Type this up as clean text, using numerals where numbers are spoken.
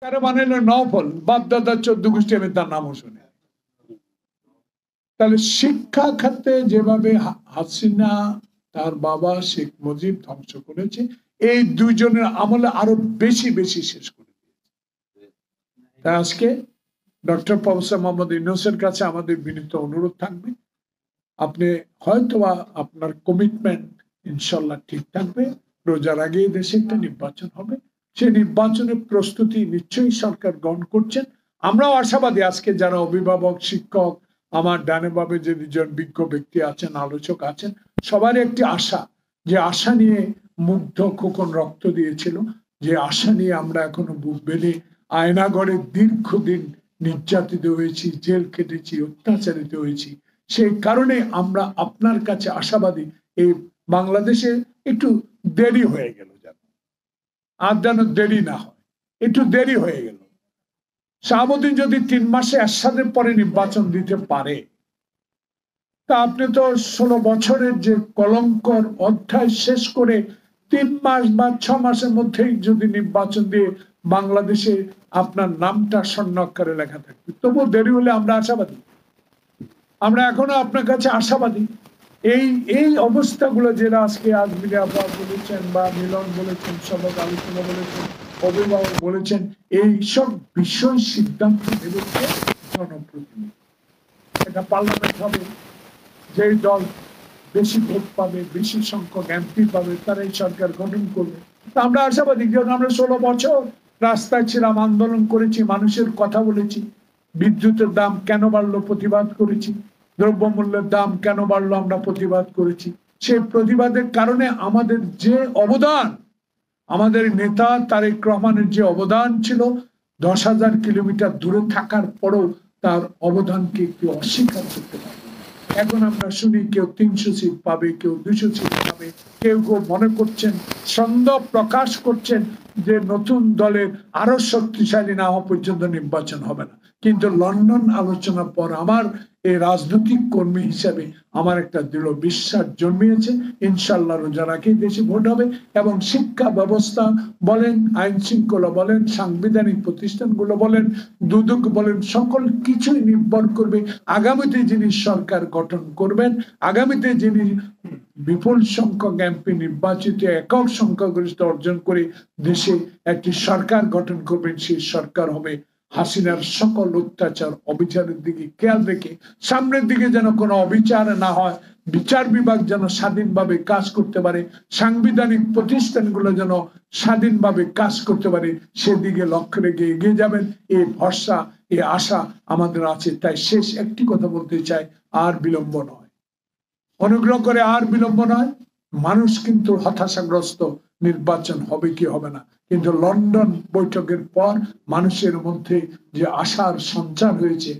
কারো বানাইলো নফল, বাপ দাদা 14 গোষ্ঠী, আমি তার নামও শুনি। তাহলে শিক্ষা খাতে যেভাবে হাসিনা তার বাবা শেখ মুজিব ধ্বংস করেছে, এই দুইজনের আমলে আরো বেশি বেশি শেষ করে দিয়েছে। তাই আজকে ডক্টর প্রফেসর মোহাম্মদ ইউনূসের কাছে আমাদের বিনীত অনুরোধ থাকবে, আপনি হয়তোবা আপনার কমিটমেন্ট ইনশাল্লাহ ঠিক থাকবে, রোজার আগে দেশে একটা নির্বাচন হবে, সেই নির্বাচনের প্রস্তুতি নিশ্চয়ই সরকার গ্রহণ করছেন। আমরাও আশাবাদী, আজকে যারা অভিভাবক, শিক্ষক, আমার ডানে বামে যে দুজন বিজ্ঞ ব্যক্তি আছেন, আলোচক আছেন, সবারই একটি আশা, যে আশা নিয়ে মুগ্ধ খোকন রক্ত দিয়েছিল, যে আশা নিয়ে আমরা এখনো বুক বেঁধে আয়নাগড়ে দীর্ঘদিন নির্যাতিত হয়েছি, জেল কেটেছি, অত্যাচারিত হয়েছি। সেই কারণে আমরা আপনার কাছে আশাবাদী, এই বাংলাদেশে একটু দেরি হয়ে গেল, আর যেন দেরি না হয়, একটু দেরি হয়ে গেল। শাহাবুদ্দিন যদি 3 মাসে এরশাদের পরে নির্বাচন দিতে পারে, তা আপনি তো 16 বছরের যে কলঙ্কর অধ্যায় শেষ করে 3 মাস বা 6 মাসের মধ্যেই যদি নির্বাচন দিয়ে বাংলাদেশে আপনার নামটা স্বর্ণাক্ষরে লেখা থাকবে, তবুও দেরি হলে আমরা আশাবাদী, আমরা এখনো আপনার কাছে আশাবাদী। এই অবস্থাগুলো যেটা আজকে আজমিরে আপা বলেছেন বা মিলন বলেছেন, সবাই আলোচনা বলেছেন, অভিভাবক বলেছেন, এই সব বিষয় সিদ্ধান্ত নেবে জনপ্রতিনিধি। এটা পার্লামেন্ট হবে, যেই দল বেশি ভোট পাবে, বেশি সংখ্যক এমপি পাবে, তারাই সরকার গঠন করবে। তা আমরা আশাবাদী, যেমন আমরা 16 বছর রাস্তায় ছিলাম, আন্দোলন করেছি, মানুষের কথা বলেছি, বিদ্যুতের দাম কেন বাড়লো প্রতিবাদ করেছি, দ্রব্যমূল্যের দাম কেন বাড়লো আমরা প্রতিবাদ করেছি। সেই প্রতিবাদের কারণে আমাদের যে অবদান, আমাদের নেতা তারেক রহমানের যে অবদান ছিল, 10,000 কিলোমিটার দূরে থাকার পরও তার অবদানকে কেউ অস্বীকার করতে পারে। এখন আমরা শুনি কেউ 300 সিট পাবে, কেউ 200 সিট পাবে, কেউ কেউ মনে করছেন, সন্দেহ প্রকাশ করছেন যে নতুন দলের আরো শক্তিশালী না হওয়া পর্যন্ত নির্বাচন হবে না। কিন্তু লন্ডন আলোচনার পর আমার এই রাজনৈতিক কর্মী হিসেবে আমার একটা দৃঢ় বিশ্বাস জন্মিয়েছে, ইনশাল্লাহ রোজার আগেই দেশে ভোট হবে এবং শিক্ষা ব্যবস্থা বলেন, আইন শৃঙ্খলা বলেন, সাংবিধানিক প্রতিষ্ঠানগুলো বলেন, দুদক বলেন, সকল কিছুই নির্ভর করবে আগামীতে যিনি সরকার গঠন করবেন, আগামীতে যিনি বিপুল সংখ্যক এমপি নির্বাচিত একক সংখ্যাগরিষ্ঠ অর্জন করে দেশে একটি সরকার গঠন করবেন, সেই সরকার হবে হাসিনার সকল অত্যাচার অবিচারের দিকে খেয়াল রেখে, সামনের দিকে যেন কোনো অবিচার না হয়, বিচার বিভাগ যেন স্বাধীনভাবে কাজ করতে পারে, সাংবিধানিক প্রতিষ্ঠানগুলো যেন স্বাধীনভাবে কাজ করতে পারে, সেদিকে লক্ষ্য রেখে এগিয়ে যাবেন, এই ভরসা, এই আশা আমাদের আছে। তাই শেষ একটি কথা বলতে চাই, আর বিলম্ব নয়, অনুগ্রহ করে আর বিলম্ব নয়। মানুষ কিন্তু হতাশাগ্রস্ত, নির্বাচন হবে কি হবে না, কিন্তু লন্ডন বৈঠকের পর মানুষের মধ্যে যে আশার সঞ্চার হয়েছে,